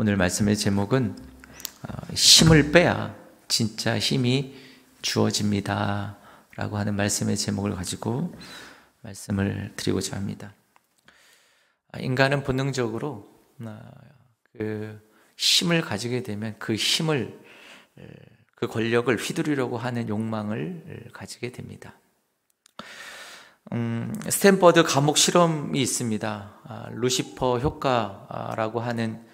오늘 말씀의 제목은 힘을 빼야 진짜 힘이 주어집니다 라고 하는 말씀의 제목을 가지고 말씀을 드리고자 합니다. 인간은 본능적으로 그 힘을 가지게 되면 그 힘을, 그 권력을 휘두르려고 하는 욕망을 가지게 됩니다. 스탠퍼드 감옥 실험이 있습니다. 루시퍼 효과라고 하는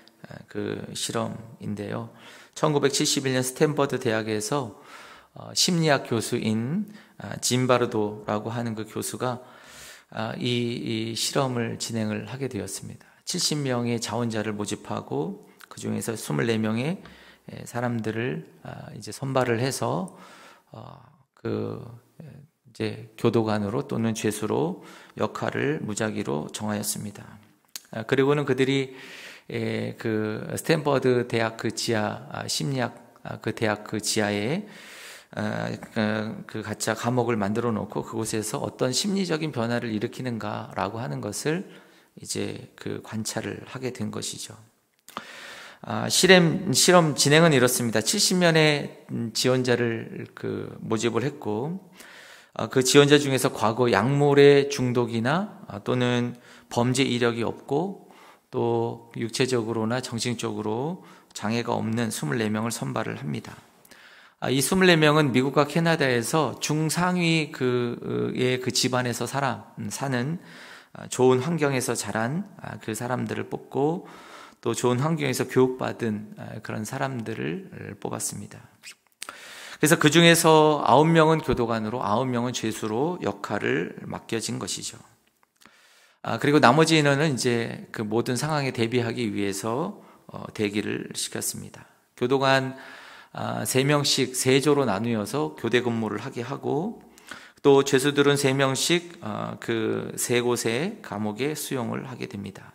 그 실험인데요. 1971년 스탠퍼드 대학에서 심리학 교수인 짐 바르도라고 하는 그 교수가 이 실험을 진행을 하게 되었습니다. 70명의 자원자를 모집하고 그 중에서 24명의 사람들을 이제 선발을 해서 이제 교도관으로 또는 죄수로 역할을 무작위로 정하였습니다. 그리고는 그들이 그 스탠퍼드 대학 그 지하 심리학 그 대학 그 지하에 그 가짜 감옥을 만들어 놓고 그곳에서 어떤 심리적인 변화를 일으키는가라고 하는 것을 이제 그 관찰을 하게 된 것이죠. 실험 진행은 이렇습니다. 70명의 지원자를 모집을 했고 그 지원자 중에서 과거 약물의 중독이나 또는 범죄 이력이 없고 또 육체적으로나 정신적으로 장애가 없는 24명을 선발을 합니다. 이 24명은 미국과 캐나다에서 중상위 그 집안에서 사는 좋은 환경에서 자란 그 사람들을 뽑고 또 좋은 환경에서 교육받은 그런 사람들을 뽑았습니다. 그래서 그 중에서 9명은 교도관으로 9명은 죄수로 역할을 맡겨진 것이죠. 그리고 나머지 인원은 이제 그 모든 상황에 대비하기 위해서 대기를 시켰습니다. 교도관 3명씩 3조로 나누어서 교대 근무를 하게 하고 또 죄수들은 3명씩 그 3곳의 감옥에 수용을 하게 됩니다.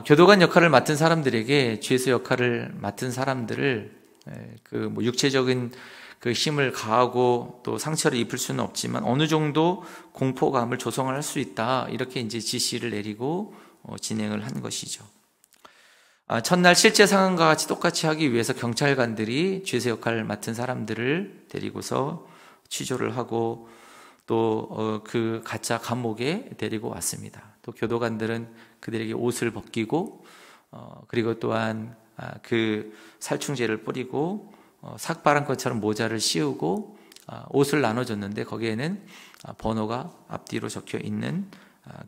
교도관 역할을 맡은 사람들에게 죄수 역할을 맡은 사람들을 육체적인 그 힘을 가하고 또 상처를 입힐 수는 없지만 어느 정도 공포감을 조성할 수 있다 이렇게 이제 지시를 내리고 진행을 한 것이죠. 첫날 실제 상황과 같이 똑같이 하기 위해서 경찰관들이 죄수 역할을 맡은 사람들을 데리고서 취조를 하고 또 그 가짜 감옥에 데리고 왔습니다. 또 교도관들은 그들에게 옷을 벗기고 그리고 또한 그 살충제를 뿌리고 삭발한 것처럼 모자를 씌우고 옷을 나눠줬는데 거기에는 번호가 앞뒤로 적혀 있는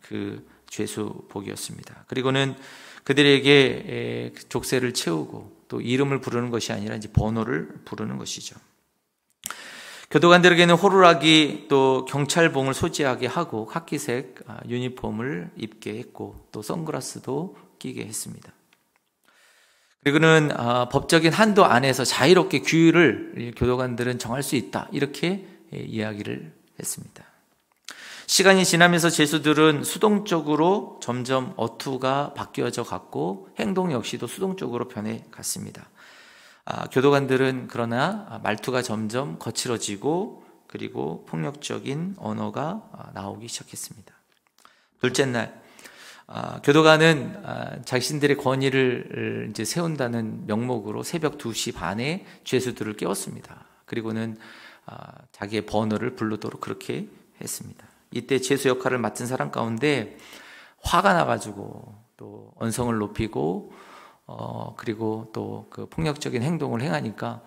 그 죄수복이었습니다. 그리고는 그들에게 족쇄를 채우고 또 이름을 부르는 것이 아니라 이제 번호를 부르는 것이죠. 교도관들에게는 호루라기 또 경찰봉을 소지하게 하고 카키색 유니폼을 입게 했고 또 선글라스도 끼게 했습니다. 그리고는 법적인 한도 안에서 자유롭게 규율을 교도관들은 정할 수 있다 이렇게 이야기를 했습니다. 시간이 지나면서 죄수들은 수동적으로 점점 어투가 바뀌어져 갔고 행동 역시도 수동적으로 변해 갔습니다. 교도관들은 그러나 말투가 점점 거칠어지고 그리고 폭력적인 언어가 나오기 시작했습니다. 둘째 날 교도관은 자신들의 권위를 이제 세운다는 명목으로 새벽 2시 반에 죄수들을 깨웠습니다. 그리고는 자기의 번호를 부르도록 그렇게 했습니다. 이때 죄수 역할을 맡은 사람 가운데 화가 나가지고 또 언성을 높이고 그리고 또 그 폭력적인 행동을 행하니까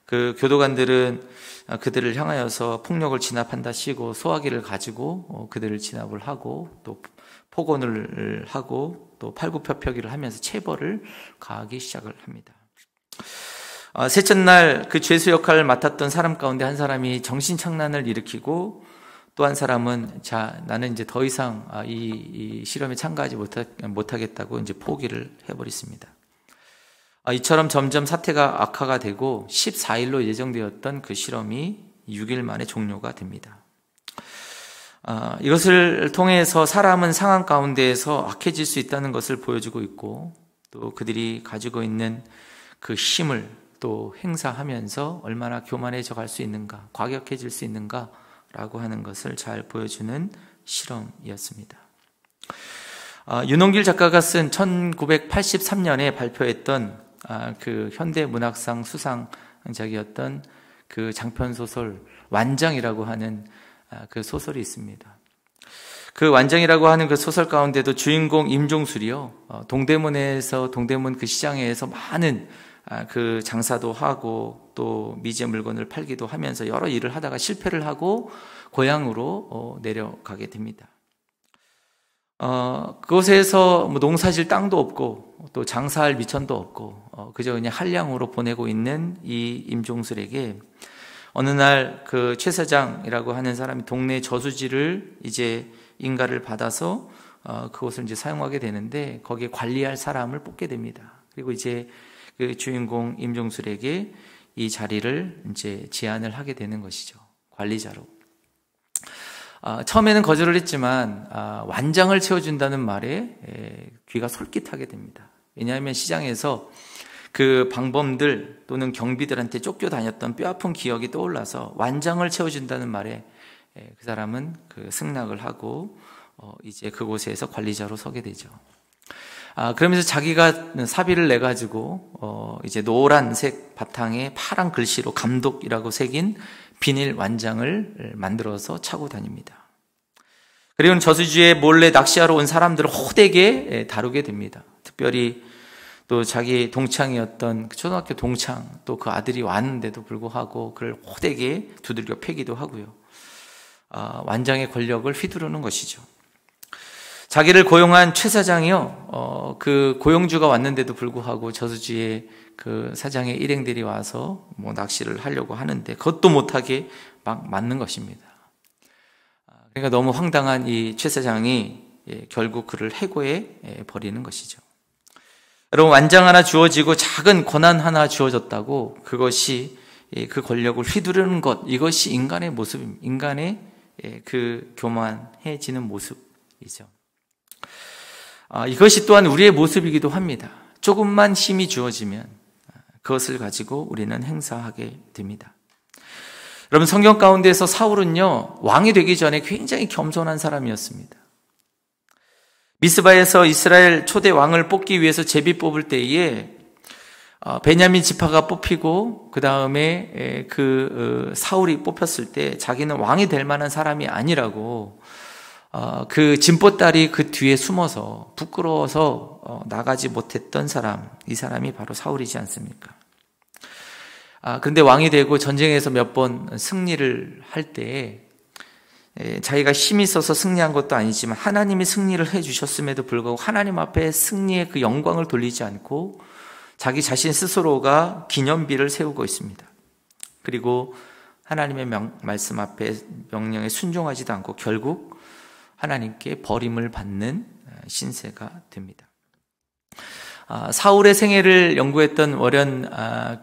그 교도관들은 그들을 향하여서 폭력을 진압한다 시고 소화기를 가지고 그들을 진압을 하고 또 폭언을 하고 또 팔굽혀펴기를 하면서 체벌을 가하기 시작을 합니다. 셋째 날 그 죄수 역할을 맡았던 사람 가운데 한 사람이 정신착란을 일으키고 또 한 사람은 나는 이제 더 이상 이 실험에 참가하지 못하겠다고 이제 포기를 해버렸습니다. 이처럼 점점 사태가 악화가 되고 14일로 예정되었던 그 실험이 6일 만에 종료가 됩니다. 이것을 통해서 사람은 상황 가운데에서 악해질 수 있다는 것을 보여주고 있고 또 그들이 가지고 있는 그 힘을 또 행사하면서 얼마나 교만해져 갈 수 있는가, 과격해질 수 있는가라고 하는 것을 잘 보여주는 실험이었습니다. 윤홍길 작가가 쓴 1983년에 발표했던 그 현대문학상 수상작이었던 그 장편소설 완장이라고 하는 그 소설이 있습니다. 그 완장이라고 하는 그 소설 가운데도 주인공 임종술이요, 동대문에서 동대문 그 시장에서 많은 그 장사도 하고 또 미제 물건을 팔기도 하면서 여러 일을 하다가 실패를 하고 고향으로 내려가게 됩니다. 그곳에서 뭐 농사질 땅도 없고 또 장사할 미천도 없고 그저 그냥 한량으로 보내고 있는 이 임종술에게 어느 날 그 최 사장이라고 하는 사람이 동네 저수지를 이제 인가를 받아서 그곳을 이제 사용하게 되는데 거기에 관리할 사람을 뽑게 됩니다. 그리고 이제 그 주인공 임종술에게 이 자리를 이제 제안을 하게 되는 것이죠. 관리자로. 처음에는 거절을 했지만 완장을 채워준다는 말에 귀가 솔깃하게 됩니다. 왜냐하면 시장에서 그 방범들 또는 경비들한테 쫓겨다녔던 뼈아픈 기억이 떠올라서 완장을 채워준다는 말에 그 사람은 그 승낙을 하고 이제 그곳에서 관리자로 서게 되죠. 그러면서 자기가 사비를 내 가지고 이제 노란색 바탕에 파란 글씨로 감독이라고 새긴 비닐 완장을 만들어서 차고 다닙니다. 그리고 저수지에 몰래 낚시하러 온 사람들을 호되게 다루게 됩니다. 특별히 또 자기 동창이었던 초등학교 동창 또 그 아들이 왔는데도 불구하고 그를 호되게 두들겨 패기도 하고요. 완장의 권력을 휘두르는 것이죠. 자기를 고용한 최 사장이요, 그 고용주가 왔는데도 불구하고 저수지에 그 사장의 일행들이 와서 뭐 낚시를 하려고 하는데 그것도 못하게 막 맞는 것입니다. 그러니까 너무 황당한 이 최 사장이 결국 그를 해고해 버리는 것이죠. 여러분, 완장 하나 주어지고 작은 권한 하나 주어졌다고 그것이 그 권력을 휘두르는 것, 이것이 인간의 모습입니다. 인간의 그 교만해지는 모습이죠. 이것이 또한 우리의 모습이기도 합니다. 조금만 힘이 주어지면 그것을 가지고 우리는 행사하게 됩니다. 여러분, 성경 가운데서 사울은요, 왕이 되기 전에 굉장히 겸손한 사람이었습니다. 미스바에서 이스라엘 초대 왕을 뽑기 위해서 제비 뽑을 때에 베냐민 지파가 뽑히고 그 다음에 사울이 뽑혔을 때 자기는 왕이 될 만한 사람이 아니라고 그 진보딸이 그 뒤에 숨어서 부끄러워서 나가지 못했던 사람, 이 사람이 바로 사울이지 않습니까? 그런데 왕이 되고 전쟁에서 몇 번 승리를 할 때 자기가 힘이 있어서 승리한 것도 아니지만 하나님이 승리를 해주셨음에도 불구하고 하나님 앞에 승리의 그 영광을 돌리지 않고 자기 자신 스스로가 기념비를 세우고 있습니다. 그리고 하나님의 말씀 앞에 명령에 순종하지도 않고 결국 하나님께 버림을 받는 신세가 됩니다. 사울의 생애를 연구했던 워런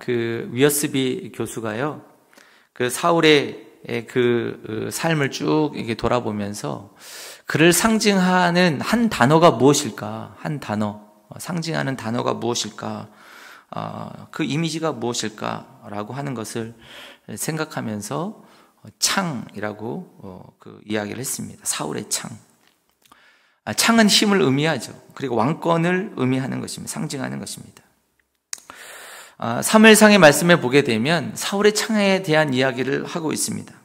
위어스비 교수가요, 그 사울의 그 삶을 쭉 이렇게 돌아보면서 그를 상징하는 한 단어가 무엇일까? 한 단어, 상징하는 단어가 무엇일까? 그 이미지가 무엇일까라고 하는 것을 생각하면서 창이라고 그 이야기를 했습니다. 사울의 창. 창은 힘을 의미하죠. 그리고 왕권을 의미하는 것입니다. 상징하는 것입니다. 사무엘상의 말씀에 보게 되면 사울의 창에 대한 이야기를 하고 있습니다.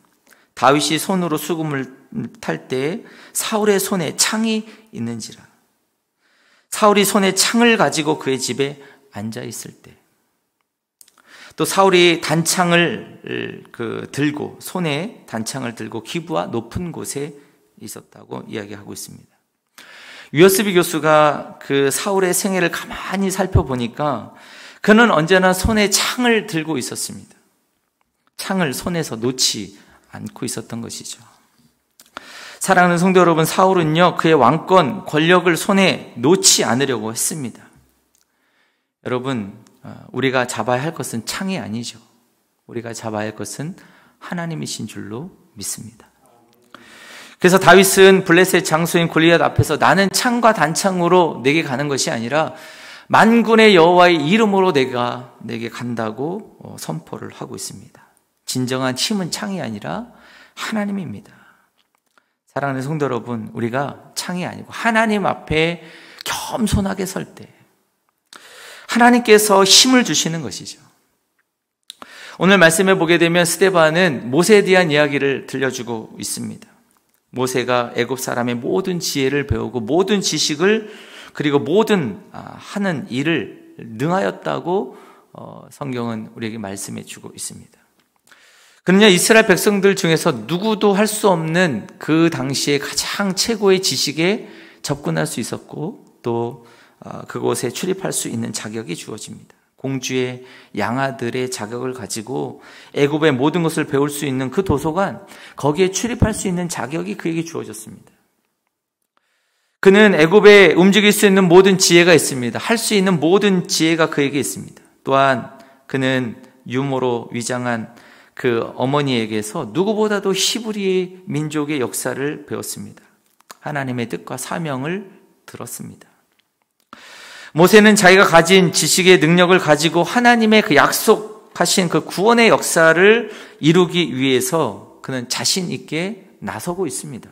다윗이 손으로 수금을 탈 때 사울의 손에 창이 있는지라. 사울이 손에 창을 가지고 그의 집에 앉아 있을 때, 또 사울이 단창을 들고 손에 단창을 들고 기브와 높은 곳에 있었다고 이야기하고 있습니다. 위어스비 교수가 그 사울의 생애를 가만히 살펴보니까 그는 언제나 손에 창을 들고 있었습니다. 창을 손에서 놓지 않고 있었던 것이죠. 사랑하는 성도 여러분, 사울은요, 그의 왕권, 권력을 손에 놓지 않으려고 했습니다. 여러분, 우리가 잡아야 할 것은 창이 아니죠. 우리가 잡아야 할 것은 하나님이신 줄로 믿습니다. 그래서 다윗은 블레셋 장수인 골리앗 앞에서 나는 창과 단창으로 내게 가는 것이 아니라 만군의 여호와의 이름으로 내게 간다고 선포를 하고 있습니다. 진정한 힘은 창이 아니라 하나님입니다. 사랑하는 성도 여러분, 우리가 창이 아니고 하나님 앞에 겸손하게 설 때 하나님께서 힘을 주시는 것이죠. 오늘 말씀에 보게 되면 스데반은 모세에 대한 이야기를 들려주고 있습니다. 모세가 애굽 사람의 모든 지혜를 배우고 모든 지식을 그리고 모든 하는 일을 능하였다고 성경은 우리에게 말씀해 주고 있습니다. 그러나 이스라엘 백성들 중에서 누구도 할 수 없는 그 당시에 가장 최고의 지식에 접근할 수 있었고 또 그곳에 출입할 수 있는 자격이 주어집니다. 공주의 양아들의 자격을 가지고 애굽의 모든 것을 배울 수 있는 그 도서관, 거기에 출입할 수 있는 자격이 그에게 주어졌습니다. 그는 애굽에 움직일 수 있는 모든 지혜가 있습니다. 할 수 있는 모든 지혜가 그에게 있습니다. 또한 그는 유모로 위장한 그 어머니에게서 누구보다도 히브리 민족의 역사를 배웠습니다. 하나님의 뜻과 사명을 들었습니다. 모세는 자기가 가진 지식의 능력을 가지고 하나님의 그 약속하신 그 구원의 역사를 이루기 위해서 그는 자신 있게 나서고 있습니다.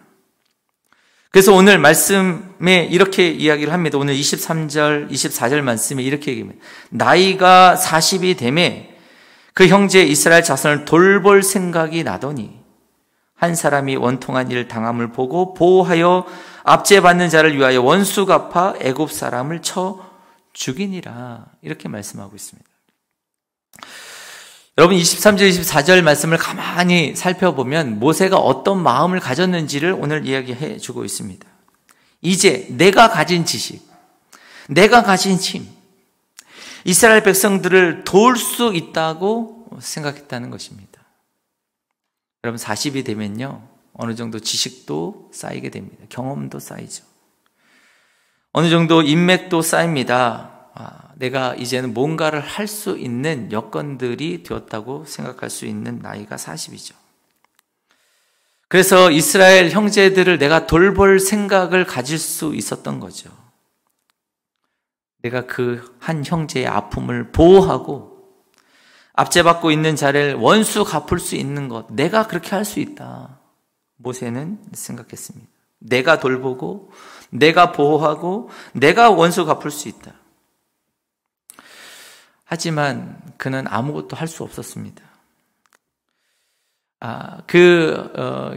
그래서 오늘 말씀에 이렇게 이야기를 합니다. 오늘 23절, 24절 말씀에 이렇게 얘기합니다. 나이가 40이 되매 그 형제 이스라엘 자손을 돌볼 생각이 나더니 한 사람이 원통한 일을 당함을 보고 보호하여 압제받는 자를 위하여 원수 갚아 애굽 사람을 쳐 죽이니라. 이렇게 말씀하고 있습니다. 여러분 23절, 24절 말씀을 가만히 살펴보면 모세가 어떤 마음을 가졌는지를 오늘 이야기해 주고 있습니다. 이제 내가 가진 지식, 내가 가진 힘, 이스라엘 백성들을 도울 수 있다고 생각했다는 것입니다. 여러분 40이 되면요 어느 정도 지식도 쌓이게 됩니다. 경험도 쌓이죠. 어느 정도 인맥도 쌓입니다. 내가 이제는 뭔가를 할 수 있는 여건들이 되었다고 생각할 수 있는 나이가 40이죠. 그래서 이스라엘 형제들을 내가 돌볼 생각을 가질 수 있었던 거죠. 내가 그 한 형제의 아픔을 보호하고 압제받고 있는 자를 원수 갚을 수 있는 것, 내가 그렇게 할 수 있다. 모세는 생각했습니다. 내가 돌보고 내가 보호하고 내가 원수 갚을 수 있다. 하지만 그는 아무것도 할 수 없었습니다.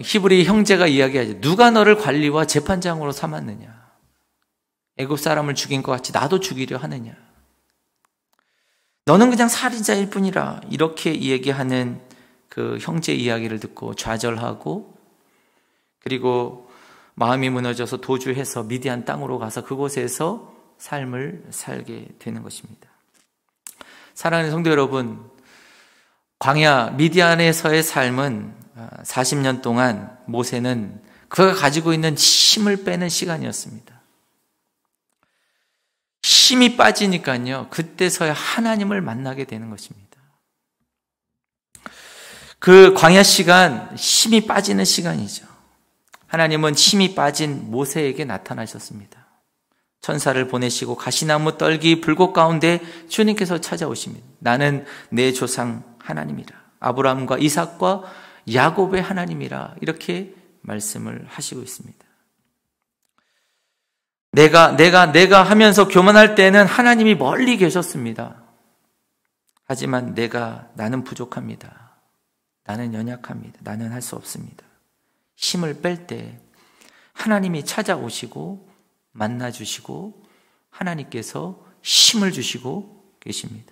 히브리 형제가 이야기하죠. 누가 너를 관리와 재판장으로 삼았느냐? 애굽 사람을 죽인 것 같이 나도 죽이려 하느냐? 너는 그냥 살인자일 뿐이라. 이렇게 얘기하는 그 형제 이야기를 듣고 좌절하고 그리고 마음이 무너져서 도주해서 미디안 땅으로 가서 그곳에서 삶을 살게 되는 것입니다. 사랑하는 성도 여러분, 광야 미디안에서의 삶은 40년 동안 모세는 그가 가지고 있는 힘을 빼는 시간이었습니다. 힘이 빠지니까요, 그때서야 하나님을 만나게 되는 것입니다. 그 광야 시간, 힘이 빠지는 시간이죠. 하나님은 힘이 빠진 모세에게 나타나셨습니다. 천사를 보내시고 가시나무 떨기 불꽃 가운데 주님께서 찾아오십니다. 나는 내 조상 하나님이라. 아브라함과 이삭과 야곱의 하나님이라. 이렇게 말씀을 하시고 있습니다. 내가 하면서 교만할 때는 하나님이 멀리 계셨습니다. 하지만 나는 부족합니다. 나는 연약합니다. 나는 할 수 없습니다. 힘을 뺄 때 하나님이 찾아오시고 만나주시고 하나님께서 힘을 주시고 계십니다.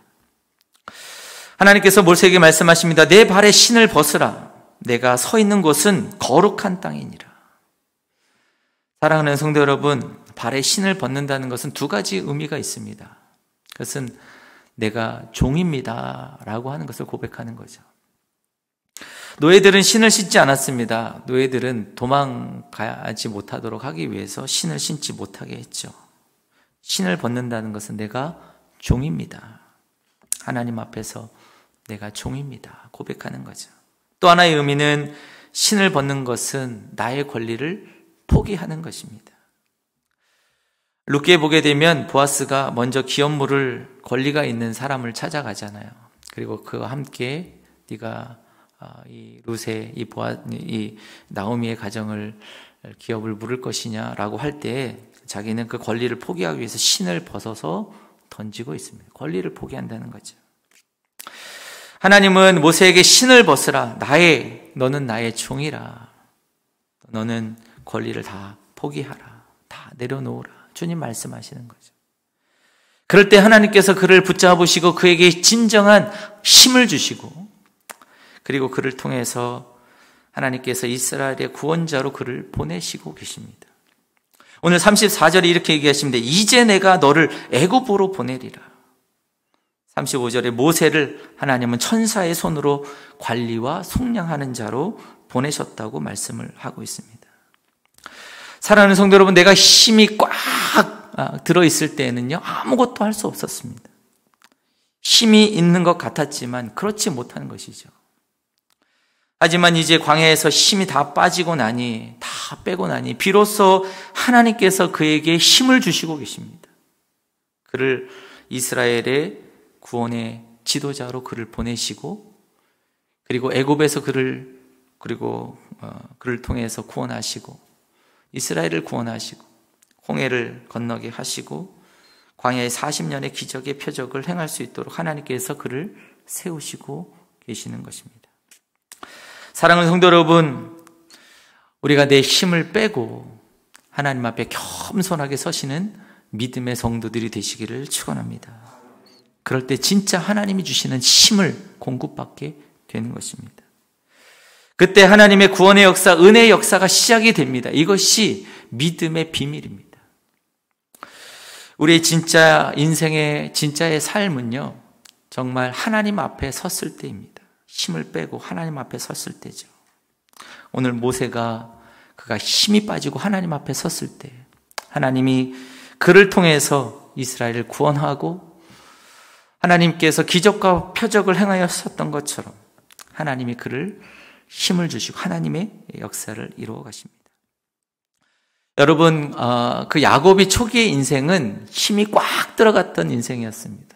하나님께서 모세에게 말씀하십니다. 내 발에 신을 벗으라. 내가 서 있는 곳은 거룩한 땅이니라. 사랑하는 성도 여러분, 발에 신을 벗는다는 것은 두 가지 의미가 있습니다. 그것은 내가 종입니다 라고 하는 것을 고백하는 거죠. 노예들은 신을 신지 않았습니다. 노예들은 도망가지 못하도록 하기 위해서 신을 신지 못하게 했죠. 신을 벗는다는 것은 내가 종입니다. 하나님 앞에서 내가 종입니다. 고백하는 거죠. 또 하나의 의미는 신을 벗는 것은 나의 권리를 포기하는 것입니다. 룻기에 보게 되면 보아스가 먼저 기업물을 권리가 있는 사람을 찾아가잖아요. 그리고 그와 함께 네가 이 룻의 이 나오미의 가정을 기업을 물을 것이냐라고 할 때 자기는 그 권리를 포기하기 위해서 신을 벗어서 던지고 있습니다. 권리를 포기한다는 거죠. 하나님은 모세에게 신을 벗으라. 너는 나의 종이라. 너는 권리를 다 포기하라. 다 내려놓으라. 주님 말씀하시는 거죠. 그럴 때 하나님께서 그를 붙잡으시고 그에게 진정한 힘을 주시고, 그리고 그를 통해서 하나님께서 이스라엘의 구원자로 그를 보내시고 계십니다. 오늘 34절에 이렇게 얘기하십니다. 이제 내가 너를 애굽으로 보내리라. 35절에 모세를 하나님은 천사의 손으로 관리와 속량하는 자로 보내셨다고 말씀을 하고 있습니다. 사랑하는 성도 여러분, 내가 힘이 꽉 들어있을 때에는요, 아무것도 할 수 없었습니다. 힘이 있는 것 같았지만 그렇지 못한 것이죠. 하지만 이제 광야에서 힘이 다 빠지고 나니, 다 빼고 나니 비로소 하나님께서 그에게 힘을 주시고 계십니다. 그를 이스라엘의 구원의 지도자로 그를 보내시고, 그리고 애굽에서 그를 통해서 구원하시고, 이스라엘을 구원하시고, 홍해를 건너게 하시고, 광야의 40년의 기적의 표적을 행할 수 있도록 하나님께서 그를 세우시고 계시는 것입니다. 사랑하는 성도 여러분, 우리가 내 힘을 빼고 하나님 앞에 겸손하게 서시는 믿음의 성도들이 되시기를 축원합니다. 그럴 때 진짜 하나님이 주시는 힘을 공급받게 되는 것입니다. 그때 하나님의 구원의 역사, 은혜의 역사가 시작이 됩니다. 이것이 믿음의 비밀입니다. 우리의 진짜 인생의 진짜의 삶은요, 정말 하나님 앞에 섰을 때입니다. 힘을 빼고 하나님 앞에 섰을 때죠. 오늘 모세가 그가 힘이 빠지고 하나님 앞에 섰을 때 하나님이 그를 통해서 이스라엘을 구원하고 하나님께서 기적과 표적을 행하였었던 것처럼 하나님이 그를 힘을 주시고 하나님의 역사를 이루어 가십니다. 여러분, 그 야곱이 초기의 인생은 힘이 꽉 들어갔던 인생이었습니다.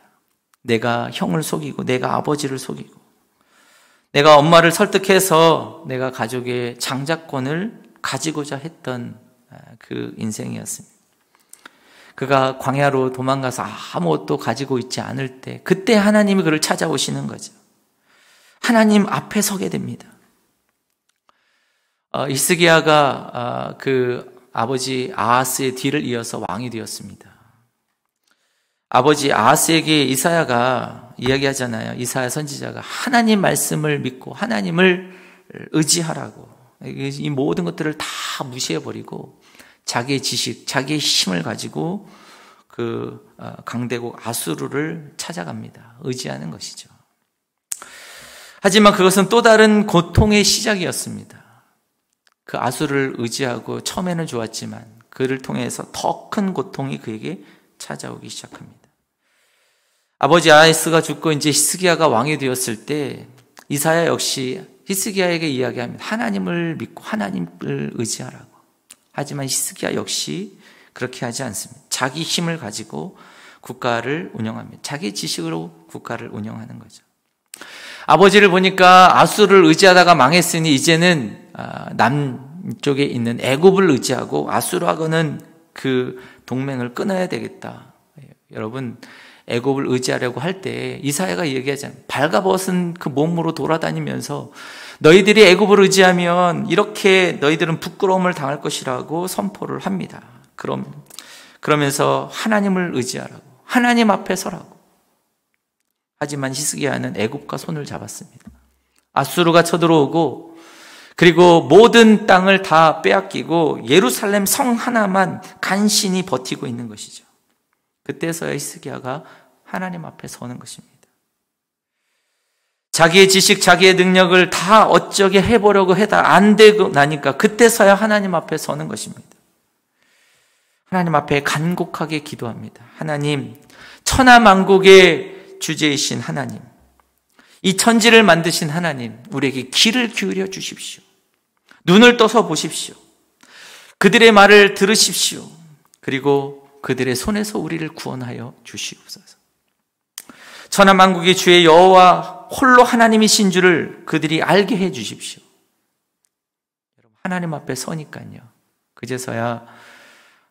내가 형을 속이고 내가 아버지를 속이고 내가 엄마를 설득해서 내가 가족의 장자권을 가지고자 했던 그 인생이었습니다. 그가 광야로 도망가서 아무것도 가지고 있지 않을 때 그때 하나님이 그를 찾아오시는 거죠. 하나님 앞에 서게 됩니다. 히스기야가 그 아버지 아하스의 뒤를 이어서 왕이 되었습니다. 아버지 아하스에게 이사야가 이야기하잖아요. 이사야 선지자가 하나님 말씀을 믿고 하나님을 의지하라고, 이 모든 것들을 다 무시해버리고 자기의 지식, 자기의 힘을 가지고 그 강대국 아수르를 찾아갑니다. 의지하는 것이죠. 하지만 그것은 또 다른 고통의 시작이었습니다. 그 아수르를 의지하고 처음에는 좋았지만 그를 통해서 더 큰 고통이 그에게 찾아오기 시작합니다. 아버지 아하스가 죽고 이제 히스기야가 왕이 되었을 때 이사야 역시 히스기야에게 이야기합니다. 하나님을 믿고 하나님을 의지하라고. 하지만 히스기야 역시 그렇게 하지 않습니다. 자기 힘을 가지고 국가를 운영합니다. 자기 지식으로 국가를 운영하는 거죠. 아버지를 보니까 아수르를 의지하다가 망했으니 이제는 남쪽에 있는 애굽을 의지하고 아수르하고는 그 동맹을 끊어야 되겠다. 여러분, 애굽을 의지하려고 할 때 이사야가 얘기하잖아요. 발가벗은 그 몸으로 돌아다니면서 너희들이 애굽을 의지하면 이렇게 너희들은 부끄러움을 당할 것이라고 선포를 합니다. 그러면서 하나님을 의지하라고, 하나님 앞에 서라고. 하지만 히스기야는 애굽과 손을 잡았습니다. 아수르가 쳐들어오고 그리고 모든 땅을 다 빼앗기고 예루살렘 성 하나만 간신히 버티고 있는 것이죠. 그때서야 히스기야가 하나님 앞에 서는 것입니다. 자기의 지식, 자기의 능력을 다 어쩌게 해보려고 해다 안 되고 나니까 그때서야 하나님 앞에 서는 것입니다. 하나님 앞에 간곡하게 기도합니다. 하나님, 천하만국의 주제이신 하나님, 이 천지를 만드신 하나님, 우리에게 귀를 기울여 주십시오. 눈을 떠서 보십시오. 그들의 말을 들으십시오. 그리고 그들의 손에서 우리를 구원하여 주시옵소서. 천하만국의 주의 여호와 홀로 하나님이신 줄을 그들이 알게 해 주십시오. 하나님 앞에 서니까요, 그제서야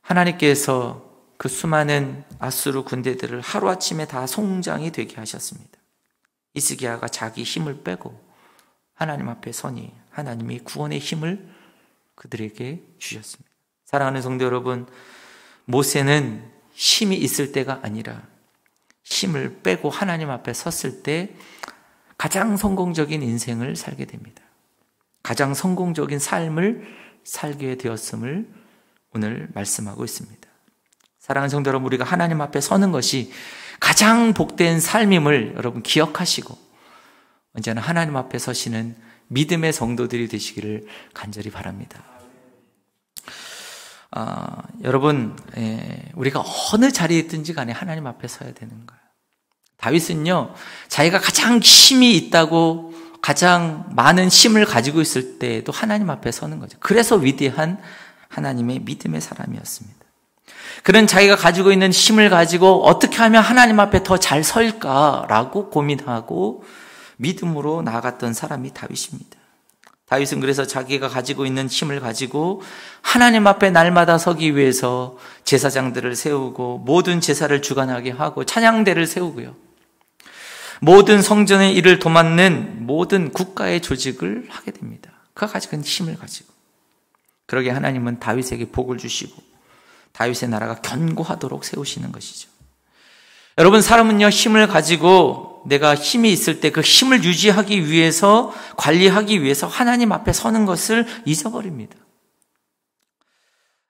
하나님께서 그 수많은 아수르 군대들을 하루아침에 다 송장이 되게 하셨습니다. 히스기야가 자기 힘을 빼고 하나님 앞에 서니 하나님이 구원의 힘을 그들에게 주셨습니다. 사랑하는 성도 여러분, 모세는 힘이 있을 때가 아니라 힘을 빼고 하나님 앞에 섰을 때 가장 성공적인 인생을 살게 됩니다. 가장 성공적인 삶을 살게 되었음을 오늘 말씀하고 있습니다. 사랑하는 성도 여러분, 우리가 하나님 앞에 서는 것이 가장 복된 삶임을 여러분 기억하시고 언제나 하나님 앞에 서시는 믿음의 성도들이 되시기를 간절히 바랍니다. 여러분, 우리가 어느 자리에 있든지 간에 하나님 앞에 서야 되는 거예요. 다윗은요, 자기가 가장 힘이 있다고 가장 많은 힘을 가지고 있을 때에도 하나님 앞에 서는 거죠. 그래서 위대한 하나님의 믿음의 사람이었습니다. 그는 자기가 가지고 있는 힘을 가지고 어떻게 하면 하나님 앞에 더 잘 설까라고 고민하고 믿음으로 나아갔던 사람이 다윗입니다. 다윗은 그래서 자기가 가지고 있는 힘을 가지고 하나님 앞에 날마다 서기 위해서 제사장들을 세우고 모든 제사를 주관하게 하고 찬양대를 세우고요. 모든 성전의 일을 도맡는 모든 국가의 조직을 하게 됩니다. 그가 가지고 있는 힘을 가지고. 그러게 하나님은 다윗에게 복을 주시고 다윗의 나라가 견고하도록 세우시는 것이죠. 여러분, 사람은요, 힘을 가지고 내가 힘이 있을 때 그 힘을 유지하기 위해서, 관리하기 위해서 하나님 앞에 서는 것을 잊어버립니다.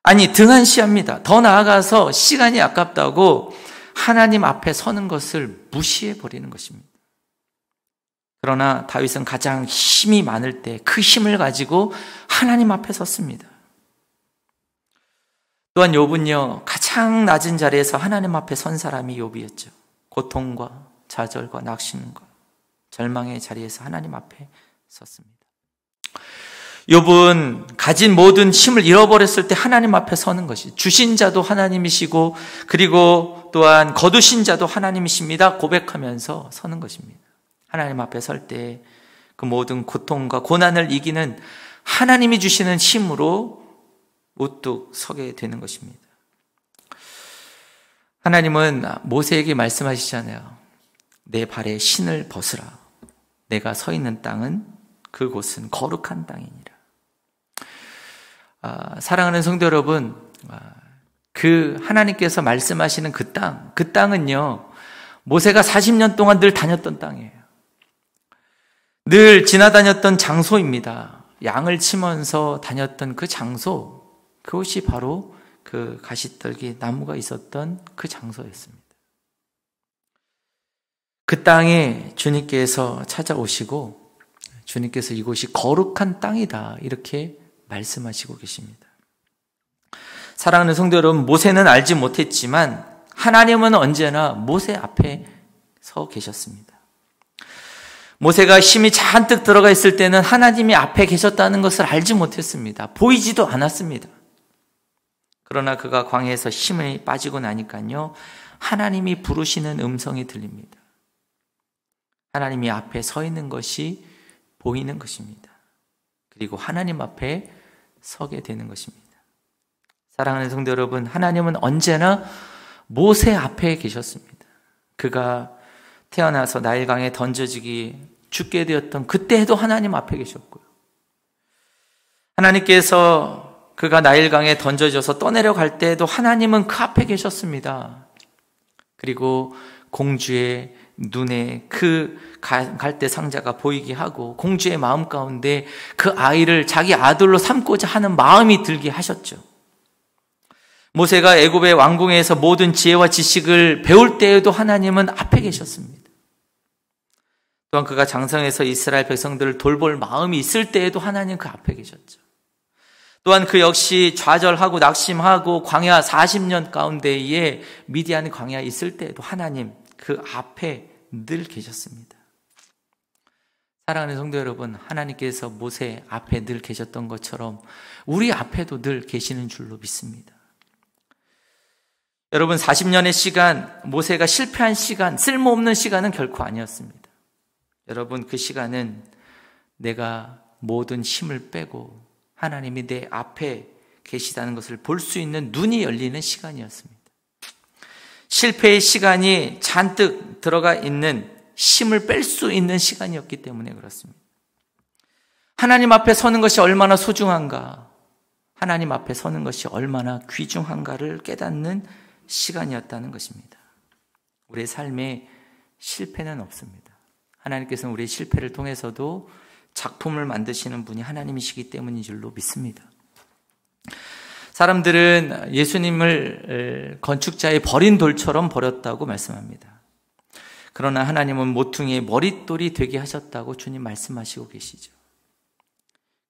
아니, 등한시합니다. 더 나아가서 시간이 아깝다고 하나님 앞에 서는 것을 무시해버리는 것입니다. 그러나 다윗은 가장 힘이 많을 때 그 힘을 가지고 하나님 앞에 섰습니다. 또한 욥은요, 가장 낮은 자리에서 하나님 앞에 선 사람이 욥이었죠. 고통과 좌절과 낙심과 절망의 자리에서 하나님 앞에 섰습니다. 욥은 가진 모든 힘을 잃어버렸을 때 하나님 앞에 서는 것이, 주신 자도 하나님이시고 그리고 또한 거두신 자도 하나님이십니다 고백하면서 서는 것입니다. 하나님 앞에 설 때 그 모든 고통과 고난을 이기는 하나님이 주시는 힘으로 우뚝 서게 되는 것입니다. 하나님은 모세에게 말씀하시잖아요. 내 발에 신을 벗으라. 내가 서 있는 땅은 그곳은 거룩한 땅이니라. 사랑하는 성도 여러분, 그 하나님께서 말씀하시는 그 땅은요, 모세가 40년 동안 늘 다녔던 땅이에요. 늘 지나다녔던 장소입니다. 양을 치면서 다녔던 그 장소, 그것이 바로 그 가시떨기 나무가 있었던 그 장소였습니다. 그 땅에 주님께서 찾아오시고 주님께서 이곳이 거룩한 땅이다 이렇게 말씀하시고 계십니다. 사랑하는 성도 여러분, 모세는 알지 못했지만 하나님은 언제나 모세 앞에 서 계셨습니다. 모세가 힘이 잔뜩 들어가 있을 때는 하나님이 앞에 계셨다는 것을 알지 못했습니다. 보이지도 않았습니다. 그러나 그가 광야에서 힘이 빠지고 나니까요, 하나님이 부르시는 음성이 들립니다. 하나님이 앞에 서 있는 것이 보이는 것입니다. 그리고 하나님 앞에 서게 되는 것입니다. 사랑하는 성도 여러분, 하나님은 언제나 모세 앞에 계셨습니다. 그가 태어나서 나일강에 죽게 되었던 그때에도 하나님 앞에 계셨고요. 하나님께서 그가 나일강에 던져져서 떠내려갈 때에도 하나님은 그 앞에 계셨습니다. 그리고 공주의 눈에 그 갈대 상자가 보이게 하고 공주의 마음 가운데 그 아이를 자기 아들로 삼고자 하는 마음이 들게 하셨죠. 모세가 애굽의 왕궁에서 모든 지혜와 지식을 배울 때에도 하나님은 앞에 계셨습니다. 또한 그가 장성해서 이스라엘 백성들을 돌볼 마음이 있을 때에도 하나님 그 앞에 계셨죠. 또한 그 역시 좌절하고 낙심하고 광야 40년 가운데에 미디안 광야에 있을 때에도 하나님 그 앞에 늘 계셨습니다. 사랑하는 성도 여러분, 하나님께서 모세 앞에 늘 계셨던 것처럼 우리 앞에도 늘 계시는 줄로 믿습니다. 여러분, 40년의 시간, 모세가 실패한 시간, 쓸모없는 시간은 결코 아니었습니다. 여러분, 그 시간은 내가 모든 힘을 빼고 하나님이 내 앞에 계시다는 것을 볼 수 있는 눈이 열리는 시간이었습니다. 실패의 시간이 잔뜩 들어가 있는 힘을 뺄 수 있는 시간이었기 때문에 그렇습니다. 하나님 앞에 서는 것이 얼마나 소중한가, 하나님 앞에 서는 것이 얼마나 귀중한가를 깨닫는 시간이었다는 것입니다. 우리의 삶에 실패는 없습니다. 하나님께서는 우리의 실패를 통해서도 작품을 만드시는 분이 하나님이시기 때문인 줄로 믿습니다. 사람들은 예수님을 건축자의 버린 돌처럼 버렸다고 말씀합니다. 그러나 하나님은 모퉁이의 머릿돌이 되게 하셨다고 주님 말씀하시고 계시죠.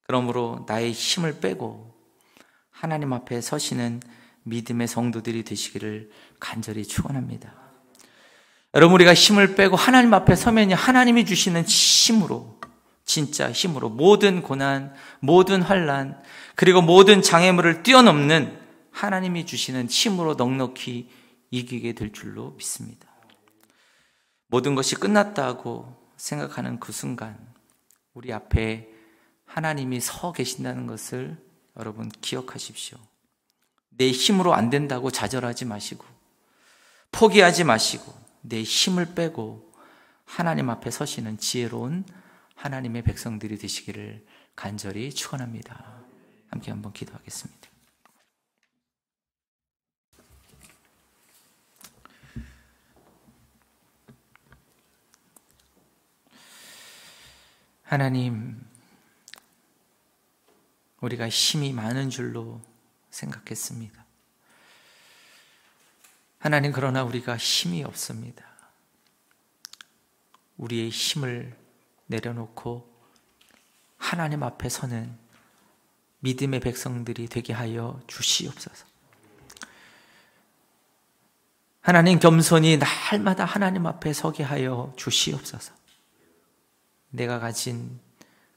그러므로 나의 힘을 빼고 하나님 앞에 서시는 믿음의 성도들이 되시기를 간절히 축원합니다. 여러분, 우리가 힘을 빼고 하나님 앞에 서면요, 하나님이 주시는 힘으로, 진짜 힘으로 모든 고난, 모든 환난, 그리고 모든 장애물을 뛰어넘는 하나님이 주시는 힘으로 넉넉히 이기게 될 줄로 믿습니다. 모든 것이 끝났다고 생각하는 그 순간 우리 앞에 하나님이 서 계신다는 것을 여러분 기억하십시오. 내 힘으로 안 된다고 좌절하지 마시고 포기하지 마시고 내 힘을 빼고 하나님 앞에 서시는 지혜로운 하나님의 백성들이 되시기를 간절히 축원합니다. 함께 한번 기도하겠습니다. 하나님, 우리가 힘이 많은 줄로 생각했습니다. 하나님, 그러나 우리가 힘이 없습니다. 우리의 힘을 내려놓고 하나님 앞에 서는 믿음의 백성들이 되게 하여 주시옵소서. 하나님, 겸손히 날마다 하나님 앞에 서게 하여 주시옵소서. 내가 가진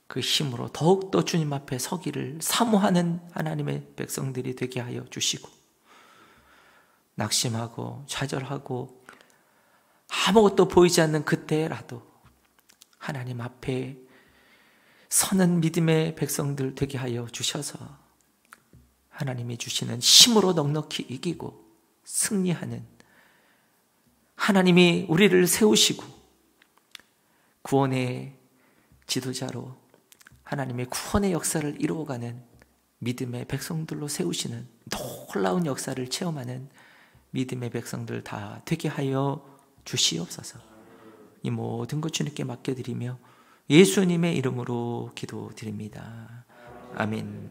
그 힘으로 더욱더 주님 앞에 서기를 사모하는 하나님의 백성들이 되게 하여 주시고, 낙심하고 좌절하고 아무것도 보이지 않는 그때라도 하나님 앞에 서는 믿음의 백성들 되게 하여 주셔서 하나님이 주시는 힘으로 넉넉히 이기고 승리하는, 하나님이 우리를 세우시고 구원의 지도자로 하나님의 구원의 역사를 이루어가는 믿음의 백성들로 세우시는 놀라운 역사를 체험하는 믿음의 백성들 다 되게 하여 주시옵소서. 이 모든 것 주님께 맡겨드리며 예수님의 이름으로 기도드립니다. 아멘.